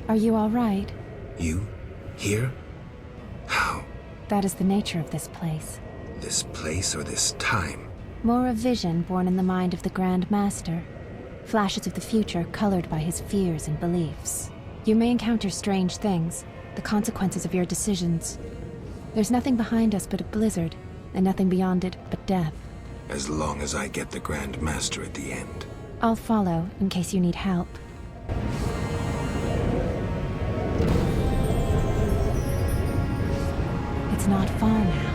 Are you all right? You? Here? How? That is the nature of this place. This place or this time? More of vision born in the mind of the Grand Master. Flashes of the future colored by his fears and beliefs. You may encounter strange things, the consequences of your decisions. There's nothing behind us but a blizzard, and nothing beyond it but death. As long as I get the Grand Master at the end. I'll follow in case you need help. It's not far now.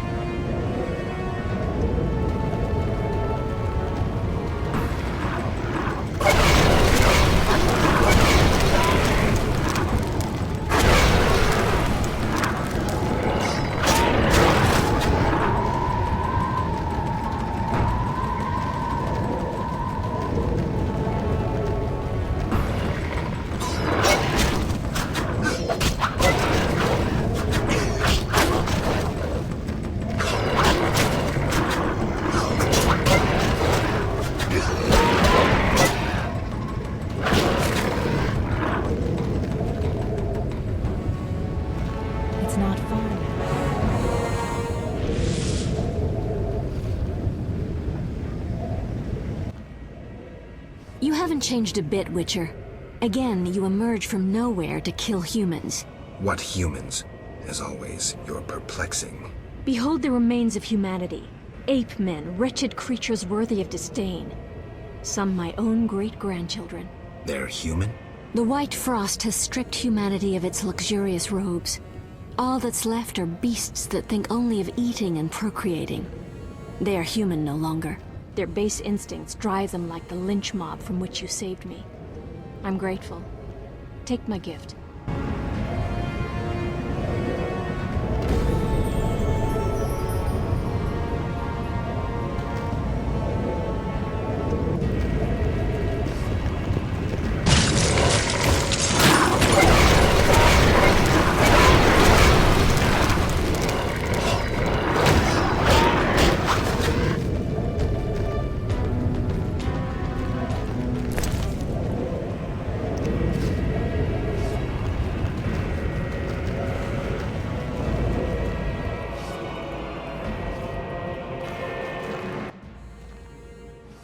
It's not far now. You haven't changed a bit, Witcher. Again, you emerge from nowhere to kill humans. What humans? As always, you're perplexing. Behold the remains of humanity. Ape men, wretched creatures worthy of disdain. Some my own great-grandchildren. They're human? The white frost has stripped humanity of its luxurious robes. All that's left are beasts that think only of eating and procreating. They are human no longer. Their base instincts drive them like the lynch mob from which you saved me. I'm grateful. Take my gift.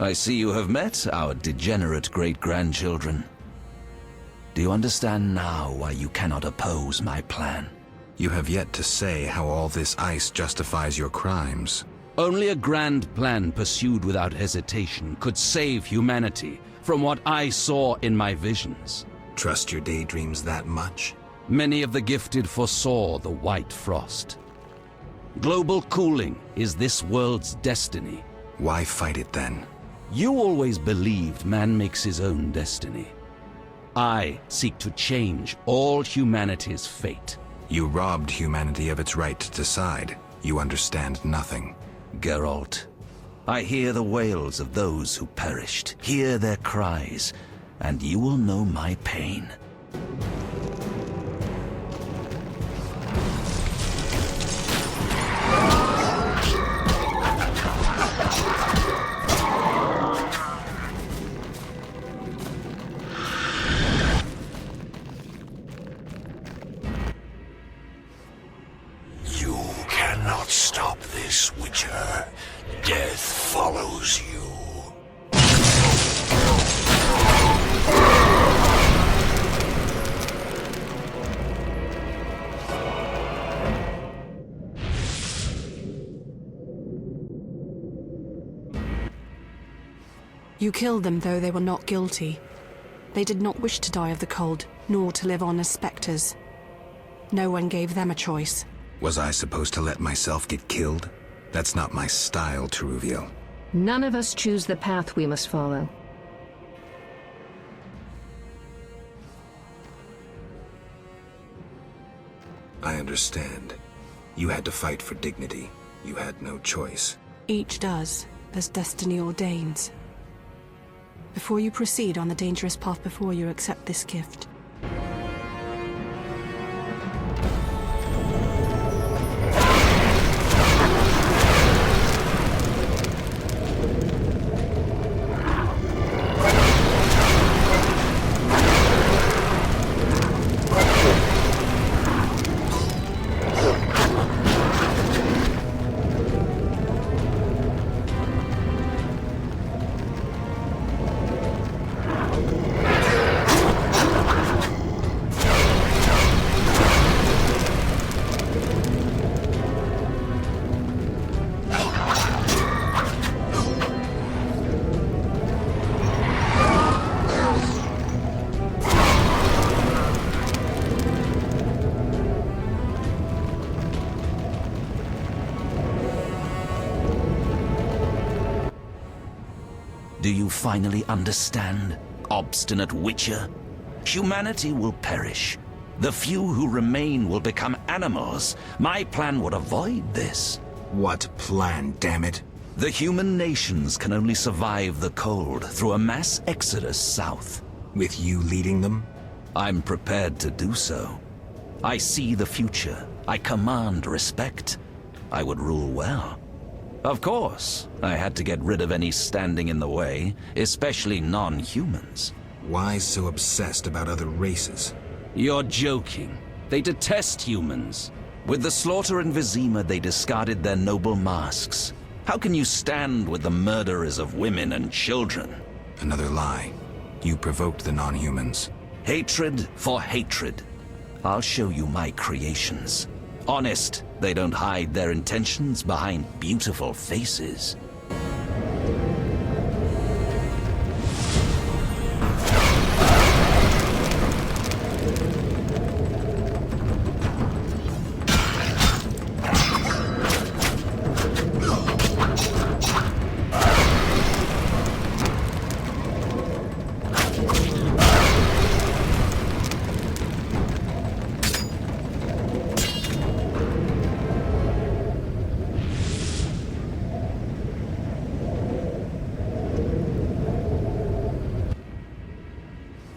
I see you have met our degenerate great-grandchildren. Do you understand now why you cannot oppose my plan? You have yet to say how all this ice justifies your crimes. Only a grand plan pursued without hesitation could save humanity from what I saw in my visions. Trust your daydreams that much? Many of the gifted foresaw the white frost. Global cooling is this world's destiny. Why fight it then? You always believed man makes his own destiny. I seek to change all humanity's fate. You robbed humanity of its right to decide. You understand nothing. Geralt, I hear the wails of those who perished, hear their cries, and you will know my pain. Stop this, Witcher. Death follows you. You killed them, though they were not guilty. They did not wish to die of the cold, nor to live on as specters. No one gave them a choice. Was I supposed to let myself get killed? That's not my style, Teruviel. None of us choose the path we must follow. I understand. You had to fight for dignity. You had no choice. Each does, as destiny ordains. Before you proceed on the dangerous path before you, accept this gift. Do you finally understand, obstinate Witcher? Humanity will perish. The few who remain will become animals. My plan would avoid this. What plan, damn it? The human nations can only survive the cold through a mass exodus south. With you leading them? I'm prepared to do so. I see the future. I command respect. I would rule well. Of course, I had to get rid of any standing in the way, especially non-humans. Why so obsessed about other races? You're joking. They detest humans. With the slaughter in Vizima, they discarded their noble masks. How can you stand with the murderers of women and children? Another lie. You provoked the non-humans. Hatred for hatred. I'll show you my creations. Honest, they don't hide their intentions behind beautiful faces.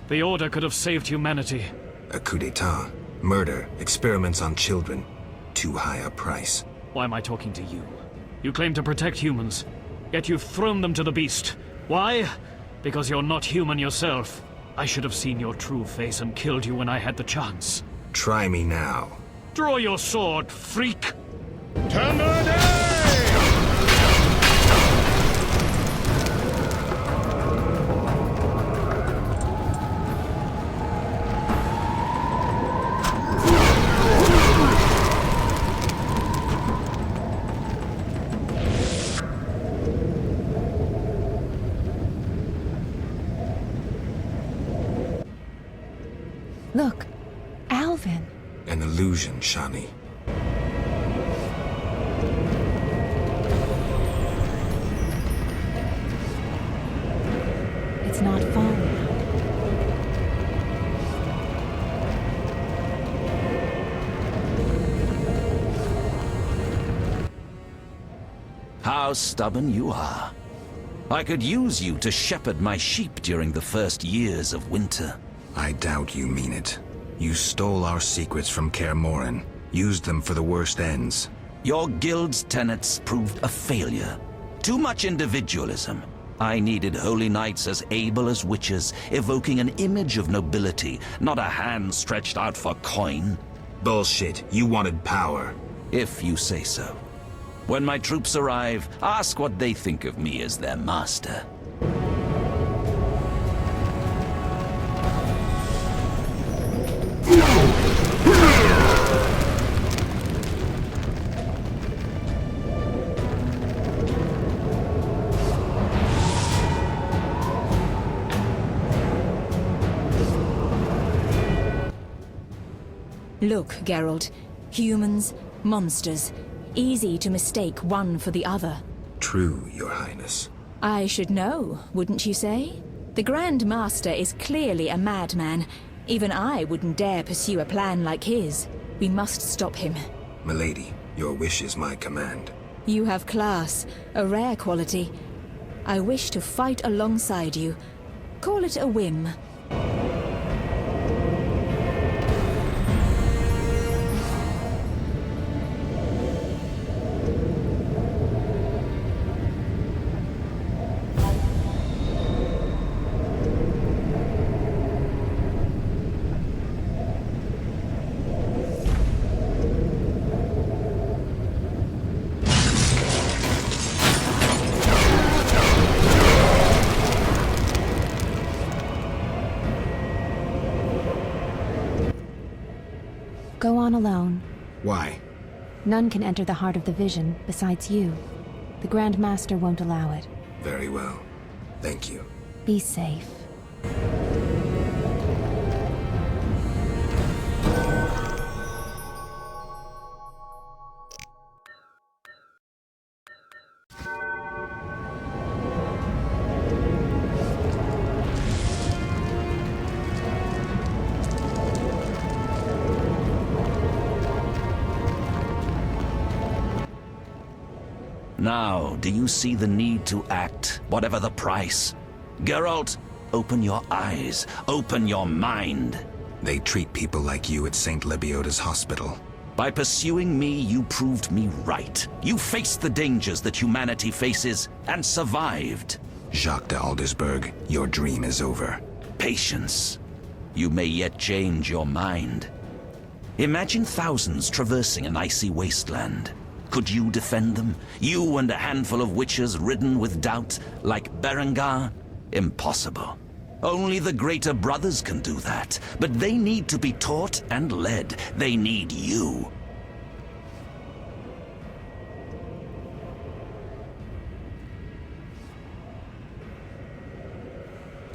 The Order could have saved humanity. A coup d'etat, murder, experiments on children. Too high a price. Why am I talking to you? You claim to protect humans, yet you've thrown them to the beast. Why? Because you're not human yourself. I should have seen your true face and killed you when I had the chance. Try me now. Draw your sword, freak! Look, Alvin. An illusion, Shani. It's not falling. How stubborn you are. I could use you to shepherd my sheep during the first years of winter. I doubt you mean it. You stole our secrets from Kaer Morhen, used them for the worst ends. Your guild's tenets proved a failure. Too much individualism. I needed holy knights as able as witches, evoking an image of nobility, not a hand stretched out for coin. Bullshit. You wanted power. If you say so. When my troops arrive, ask what they think of me as their master. Look, Geralt. Humans, monsters. Easy to mistake one for the other. True, Your Highness. I should know, wouldn't you say? The Grand Master is clearly a madman. Even I wouldn't dare pursue a plan like his. We must stop him. Milady, your wish is my command. You have class, a rare quality. I wish to fight alongside you. Call it a whim. Go on alone. Why? None can enter the heart of the vision besides you. The Grand Master won't allow it. Very well. Thank you. Be safe. Now, do you see the need to act, whatever the price? Geralt, open your eyes, open your mind. They treat people like you at St. Lebioda's hospital. By pursuing me, you proved me right. You faced the dangers that humanity faces and survived. Jacques de Aldersberg, your dream is over. Patience. You may yet change your mind. Imagine thousands traversing an icy wasteland. Could you defend them? You and a handful of witches ridden with doubt, like Berengar? Impossible. Only the greater brothers can do that, but they need to be taught and led. They need you.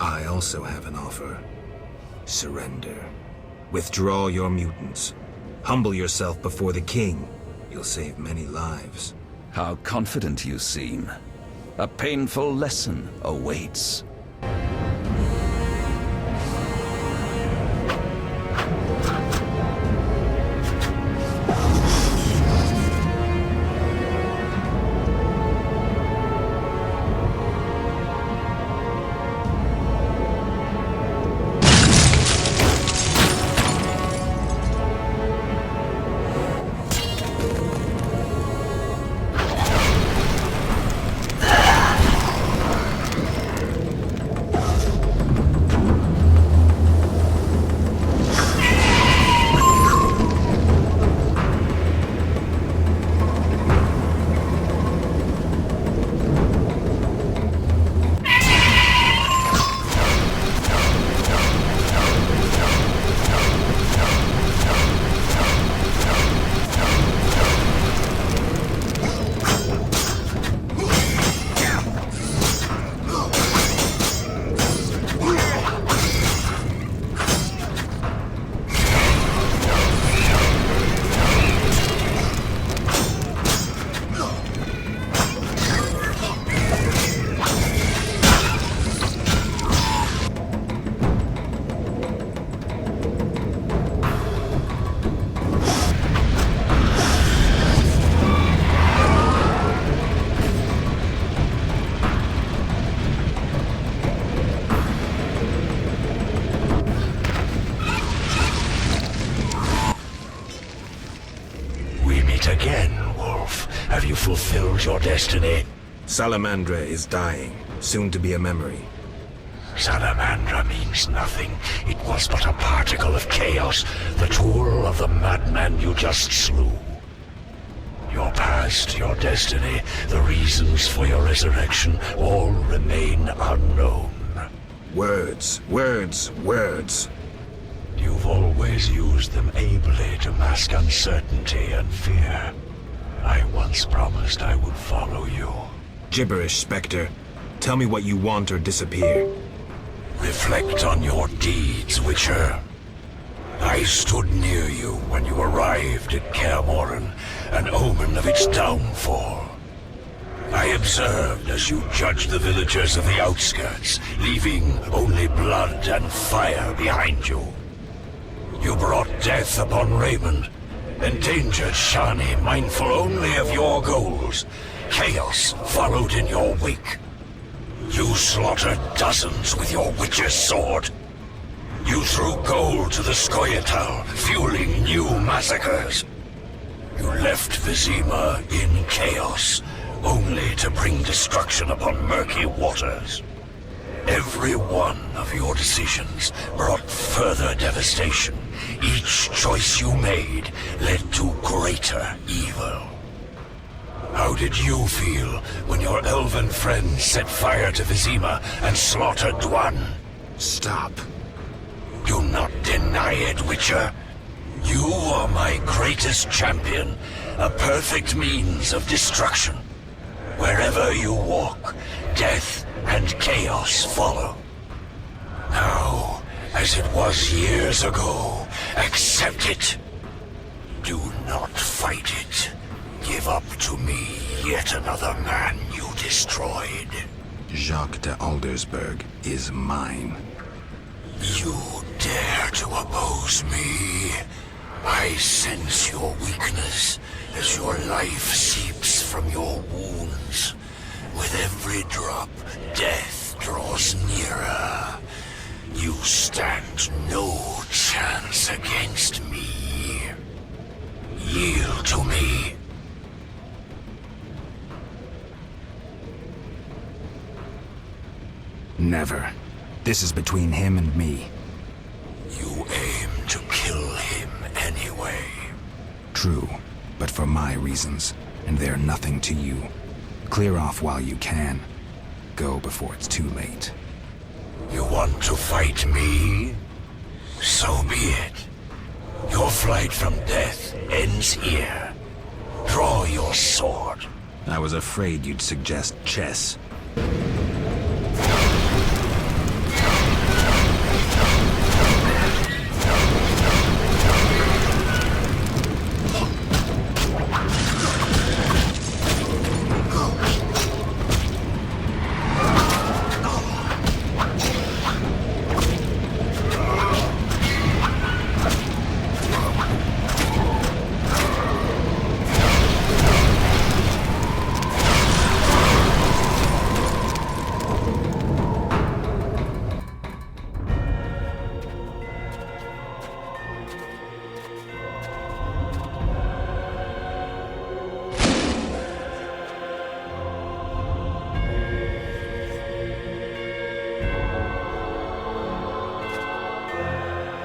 I also have an offer. Surrender. Withdraw your mutants. Humble yourself before the king. You'll save many lives. How confident you seem. A painful lesson awaits. Again, Wolf. Have you fulfilled your destiny? Salamandra is dying, soon to be a memory. Salamandra means nothing. It was but a particle of chaos, the tool of the madman you just slew. Your past, your destiny, the reasons for your resurrection, all remain unknown. Words, words, words. You've always used them ably to mask uncertainty and fear. I once promised I would follow you. Gibberish, Spectre. Tell me what you want or disappear. Reflect on your deeds, Witcher. I stood near you when you arrived at Kaer Morhen, an omen of its downfall. I observed as you judged the villagers of the outskirts, leaving only blood and fire behind you. You brought death upon Raymond, endangered Shani, mindful only of your goals. Chaos followed in your wake. You slaughtered dozens with your witch's sword. You threw gold to the Scoia'tael, fueling new massacres. You left Vizima in chaos, only to bring destruction upon murky waters. Every one of your decisions brought further devastation. Each choice you made led to greater evil. How did you feel when your elven friends set fire to Vizima and slaughtered Dwan? Stop. Do not deny it, Witcher. You are my greatest champion, a perfect means of destruction. Wherever you walk, death and chaos follow. Now, as it was years ago, accept it. Do not fight it. Give up to me yet another man you destroyed. Jacques de Aldersberg is mine. You dare to oppose me? I sense your weakness as your life seeps from your wounds. With every drop, death draws nearer. You stand no chance against me. Yield to me. Never. This is between him and me. You aim to kill him anyway. True, but for my reasons, and they're nothing to you. Clear off while you can. Go before it's too late. You want to fight me? So be it. Your flight from death ends here. Draw your sword. I was afraid you'd suggest chess.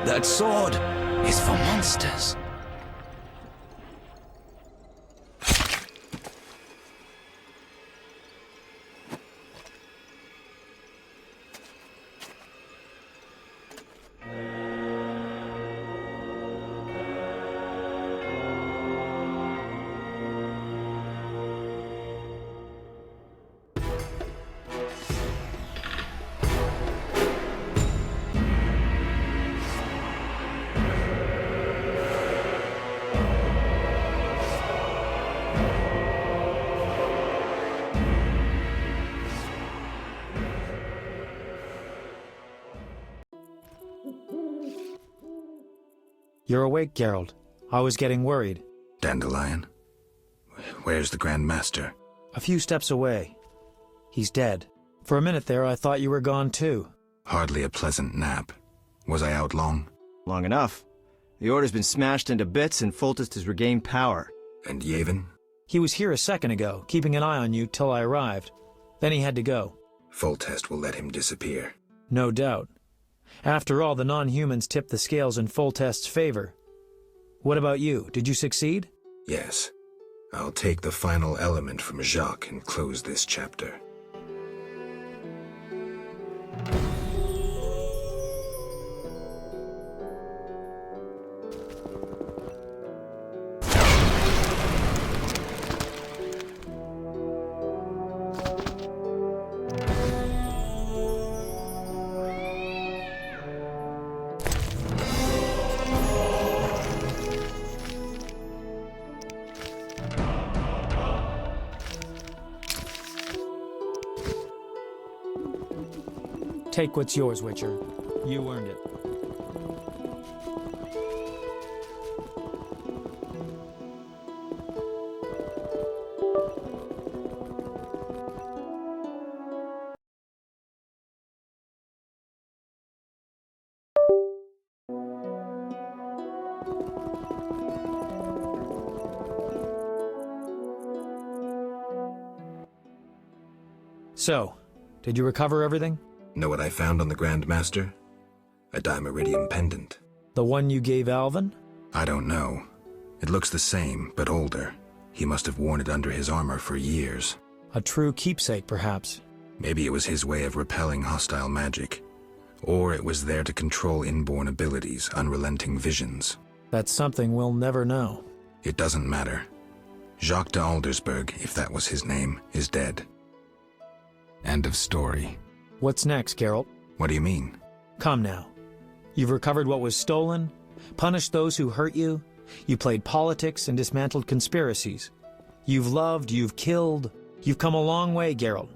That sword is for monsters. You're awake, Geralt. I was getting worried. Dandelion? Where's the Grand Master? A few steps away. He's dead. For a minute there, I thought you were gone too. Hardly a pleasant nap. Was I out long? Long enough. The Order's been smashed into bits and Foltest has regained power. And Yavin? He was here a second ago, keeping an eye on you till I arrived. Then he had to go. Foltest will let him disappear. No doubt. After all, the non-humans tipped the scales in Foltest's favor. What about you? Did you succeed? Yes. I'll take the final element from Jacques and close this chapter. Take what's yours, Witcher. You earned it. So, did you recover everything? Know what I found on the Grand Master? A dimeridium pendant. The one you gave Alvin? I don't know. It looks the same, but older. He must have worn it under his armor for years. A true keepsake, perhaps. Maybe it was his way of repelling hostile magic. Or it was there to control inborn abilities, unrelenting visions. That's something we'll never know. It doesn't matter. Jacques de Aldersberg, if that was his name, is dead. End of story. What's next, Geralt? What do you mean? Come now. You've recovered what was stolen, punished those who hurt you, you played politics and dismantled conspiracies. You've loved, you've killed, you've come a long way, Geralt.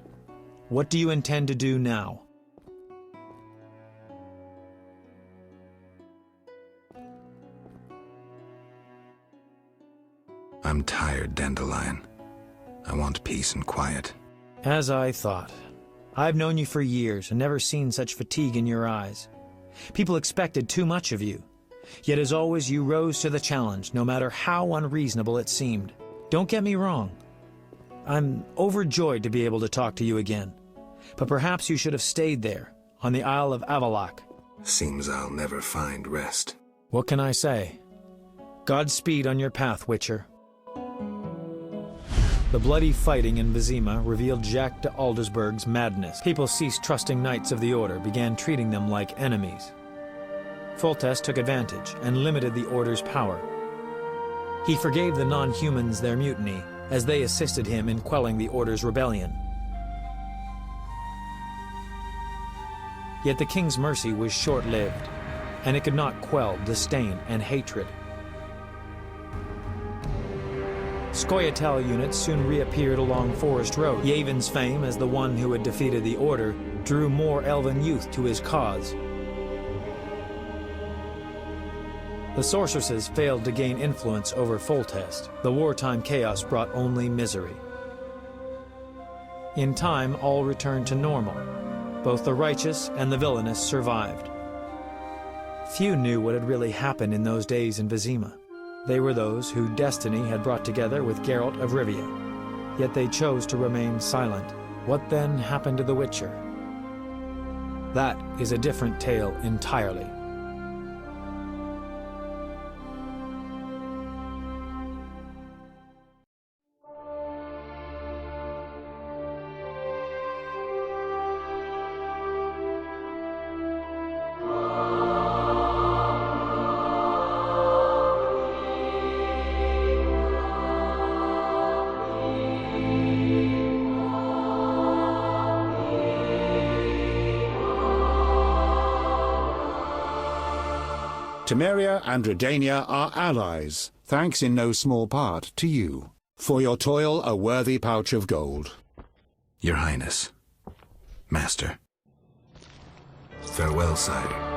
What do you intend to do now? I'm tired, Dandelion. I want peace and quiet. As I thought. I've known you for years and never seen such fatigue in your eyes. People expected too much of you. Yet as always, you rose to the challenge, no matter how unreasonable it seemed. Don't get me wrong. I'm overjoyed to be able to talk to you again. But perhaps you should have stayed there, on the Isle of Avalok. Seems I'll never find rest. What can I say? Godspeed on your path, Witcher. The bloody fighting in Vizima revealed Jacques de Aldersberg's madness. People ceased trusting Knights of the Order, began treating them like enemies. Foltest took advantage and limited the Order's power. He forgave the non-humans their mutiny, as they assisted him in quelling the Order's rebellion. Yet the King's mercy was short-lived, and it could not quell disdain and hatred. Scoia'tael units soon reappeared along Forest Road. Yavon's fame as the one who had defeated the Order drew more elven youth to his cause. The sorceresses failed to gain influence over Foltest. The wartime chaos brought only misery. In time, all returned to normal. Both the righteous and the villainous survived. Few knew what had really happened in those days in Vizima. They were those who destiny had brought together with Geralt of Rivia. Yet they chose to remain silent. What then happened to the Witcher? That is a different tale entirely. Temeria and Redania are allies, thanks in no small part to you. For your toil, a worthy pouch of gold. Your Highness. Master. Farewell, sire.